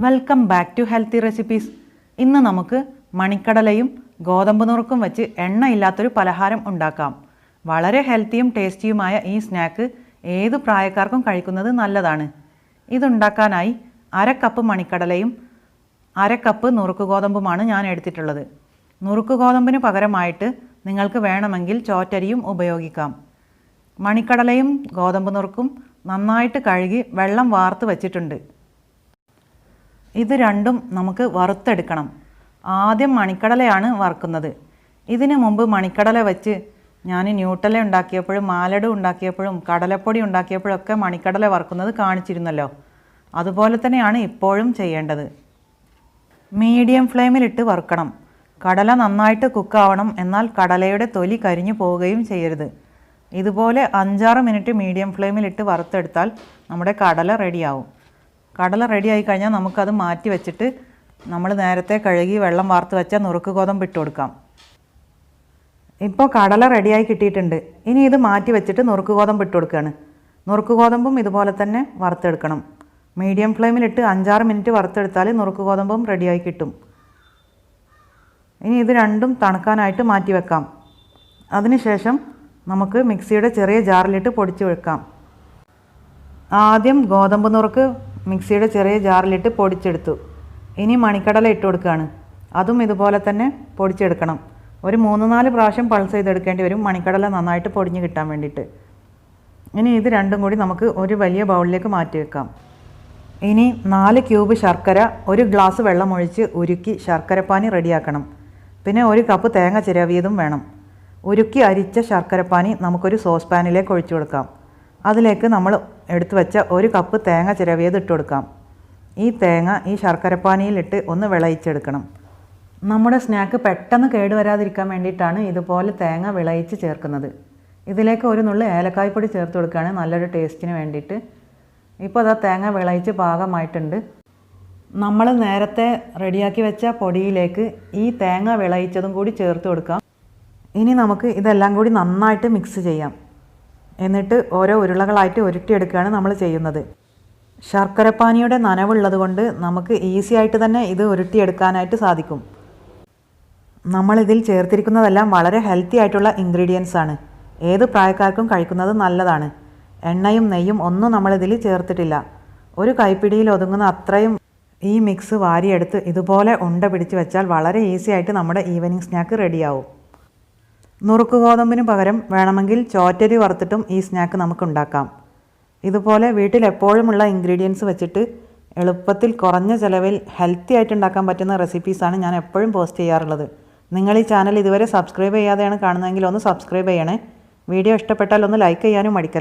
Welcome back to healthy recipes. ഇന്ന് നമുക്ക് മണിക്കടലയും ഗോതമ്പ് നുറുക്കും വെച്ച് എണ്ണയില്ലാത്തൊരു പലഹാരം ഉണ്ടാക്കാം. വളരെ ഹെൽത്തിയും ടേസ്റ്റിയുമായ ഈ സ്നാക്ക് ഏത് പ്രായക്കാർക്കും കഴിക്കുന്നത് നല്ലതാണ്. ഇതുണ്ടാക്കാനായി 1/2 കപ്പ് മണിക്കടലയും 1/2 കപ്പ് നുറുക്ക് ഗോതമ്പുമാണ് ഞാൻ എടുത്തിട്ടുള്ളത്. നുറുക്ക് ഗോതമ്പിന് പകരമായിട്ട് നിങ്ങൾക്ക് വേണമെങ്കിൽ ചോറ്റരിയും ഉപയോഗിക്കാം. മണിക്കടലയും ഗോതമ്പ് നുറുക്കും നന്നായിട്ട് കഴുകി വെള്ളം വാർത്ത് വെച്ചിട്ടുണ്ട്. ഇത് രണ്ടും നമുക്ക് വറുത്തെടുക്കണം. ആദ്യം മണിക്കടലയാണ് വറുക്കുന്നത്. ഇതിനു മുമ്പ് മണിക്കടല വെച്ച് ഞാൻ ന്യൂട്ടല ഉണ്ടാക്കിയപ്പോഴും മാലഡ് ഉണ്ടാക്കിയപ്പോഴും കടലപ്പൊടി ഉണ്ടാക്കിയപ്പോഴൊക്കെ മണിക്കടല വറുക്കുന്നത് കാണിച്ചിരുന്നല്ലോ. അതുപോലെ തന്നെയാണ് ഇപ്പോഴും ചെയ്യേണ്ടത്. മീഡിയം ഫ്ലെയിമിലിട്ട് വറുക്കണം. കടല നന്നായിട്ട് കുക്കാവണം, എന്നാൽ കടലയുടെ തൊലി കരിഞ്ഞു പോവുകയും ചെയ്യരുത്. ഇതുപോലെ 5-6 മിനിറ്റ് മീഡിയം ഫ്ലെയിമിലിട്ട് വറുത്തെടുത്താൽ നമ്മുടെ കടല റെഡിയാവും. കടല റെഡിയായി കഴിഞ്ഞാൽ നമുക്കത് മാറ്റി വെച്ചിട്ട് നമ്മൾ നേരത്തെ കഴുകി വെള്ളം വാർത്ത് വെച്ച നുറുക്ക് ഗോതമ്പ് ഇട്ട് കൊടുക്കാം. ഇപ്പോൾ കടല റെഡിയായി കിട്ടിയിട്ടുണ്ട്. ഇനി ഇത് മാറ്റി വെച്ചിട്ട് നുറുക്ക് ഗോതമ്പ് ഇട്ട് കൊടുക്കുകയാണ്. നുറുക്ക് ഗോതമ്പും ഇതുപോലെ തന്നെ വറുത്തെടുക്കണം. മീഡിയം ഫ്ലെയിമിലിട്ട് 5-6 മിനിറ്റ് വറുത്തെടുത്താൽ നുറുക്ക് ഗോതമ്പും റെഡിയായി കിട്ടും. ഇനി ഇത് രണ്ടും തണുക്കാനായിട്ട് മാറ്റി വെക്കാം. അതിനുശേഷം നമുക്ക് മിക്സിയുടെ ചെറിയ ജാറിലിട്ട് പൊടിച്ച് വെക്കാം. ആദ്യം ഗോതമ്പ് നുറുക്ക് മിക്സിയുടെ ചെറിയ ജാറിലിട്ട് പൊടിച്ചെടുത്തു. ഇനി മണിക്കടല ഇട്ട് കൊടുക്കുകയാണ്. അതും ഇതുപോലെ തന്നെ പൊടിച്ചെടുക്കണം. ഒരു 3-4 പ്രാവശ്യം പൾസ് ചെയ്തെടുക്കേണ്ടി വരും മണിക്കടല നന്നായിട്ട് പൊടിഞ്ഞ് കിട്ടാൻ വേണ്ടിയിട്ട്. ഇനി ഇത് രണ്ടും കൂടി നമുക്ക് ഒരു വലിയ ബൗളിലേക്ക് മാറ്റി വെക്കാം. ഇനി 4 ക്യൂബ് ശർക്കര 1 ഗ്ലാസ് വെള്ളം ഒഴിച്ച് ഉരുക്കി ശർക്കരപ്പാനി റെഡിയാക്കണം. പിന്നെ 1 കപ്പ് തേങ്ങ ചിരവിയതും വേണം. ഉരുക്കി അരിച്ച ശർക്കരപ്പാനി നമുക്കൊരു സോസ് പാനിലേക്ക് ഒഴിച്ചു കൊടുക്കാം. അതിലേക്ക് നമ്മൾ എടുത്തു വെച്ച 1 കപ്പ് തേങ്ങ ചിരവിയത് ഇട്ട് കൊടുക്കാം. ഈ തേങ്ങ ഈ ശർക്കരപ്പാനിയിലിട്ട് ഒന്ന് വിളയിച്ചെടുക്കണം. നമ്മുടെ സ്നാക്ക് പെട്ടെന്ന് കേടുവരാതിരിക്കാൻ വേണ്ടിയിട്ടാണ് ഇതുപോലെ തേങ്ങ വിളയിച്ച് ചേർക്കുന്നത്. ഇതിലേക്ക് ഒരു നുള്ളു ഏലക്കായ്പ്പൊടി ചേർത്ത് കൊടുക്കുകയാണ് നല്ലൊരു ടേസ്റ്റിന് വേണ്ടിയിട്ട്. ഇപ്പോൾ അതാ തേങ്ങ വിളയിച്ച് പാകമായിട്ടുണ്ട്. നമ്മൾ നേരത്തെ റെഡിയാക്കി വെച്ച പൊടിയിലേക്ക് ഈ തേങ്ങ വിളയിച്ചതും കൂടി ചേർത്ത് കൊടുക്കാം. ഇനി നമുക്ക് ഇതെല്ലാം കൂടി നന്നായിട്ട് മിക്സ് ചെയ്യാം. എന്നിട്ട് ഓരോ ഉരുളകളായിട്ട് ഉരുട്ടിയെടുക്കുകയാണ് നമ്മൾ ചെയ്യുന്നത്. ശർക്കരപ്പാനിയുടെ നനവുള്ളത് കൊണ്ട് നമുക്ക് ഈസി ആയിട്ട് തന്നെ ഇത് ഉരുട്ടിയെടുക്കാനായിട്ട് സാധിക്കും. നമ്മളിതിൽ ചേർത്തിരിക്കുന്നതെല്ലാം വളരെ ഹെൽത്തി ആയിട്ടുള്ള ഇൻഗ്രീഡിയൻസ് ആണ്. ഏത് പ്രായക്കാർക്കും കഴിക്കുന്നത് നല്ലതാണ്. എണ്ണയും നെയ്യും ഒന്നും നമ്മളിതിൽ ചേർത്തിട്ടില്ല. ഒരു കൈപ്പിടിയിൽ ഒതുങ്ങുന്ന അത്രയും ഈ മിക്സ് വാരിയെടുത്ത് ഇതുപോലെ ഉണ്ട പിടിച്ച് വെച്ചാൽ വളരെ ഈസി ആയിട്ട് നമ്മുടെ ഈവനിങ് സ്നാക്ക് റെഡിയാവും. നുറുക്ക് ഗോതമ്പിന് പകരം വേണമെങ്കിൽ ചോറ്റരി വറുത്തിട്ടും ഈ സ്നാക്ക് നമുക്ക് ഉണ്ടാക്കാം. ഇതുപോലെ വീട്ടിൽ എപ്പോഴുമുള്ള ഇൻഗ്രീഡിയൻസ് വെച്ചിട്ട് എളുപ്പത്തിൽ കുറഞ്ഞ ചിലവിൽ ഹെൽത്തി ആയിട്ട് ഉണ്ടാക്കാൻ പറ്റുന്ന റെസിപ്പീസാണ് ഞാൻ എപ്പോഴും പോസ്റ്റ് ചെയ്യാറുള്ളത്. നിങ്ങൾ ഈ ചാനൽ ഇതുവരെ സബ്സ്ക്രൈബ് ചെയ്യാതെയാണ് കാണുന്നതെങ്കിൽ ഒന്ന് സബ്സ്ക്രൈബ് ചെയ്യണേ. വീഡിയോ ഇഷ്ടപ്പെട്ടാൽ ഒന്ന് ലൈക്ക് ചെയ്യാനും മടിക്കരുത്.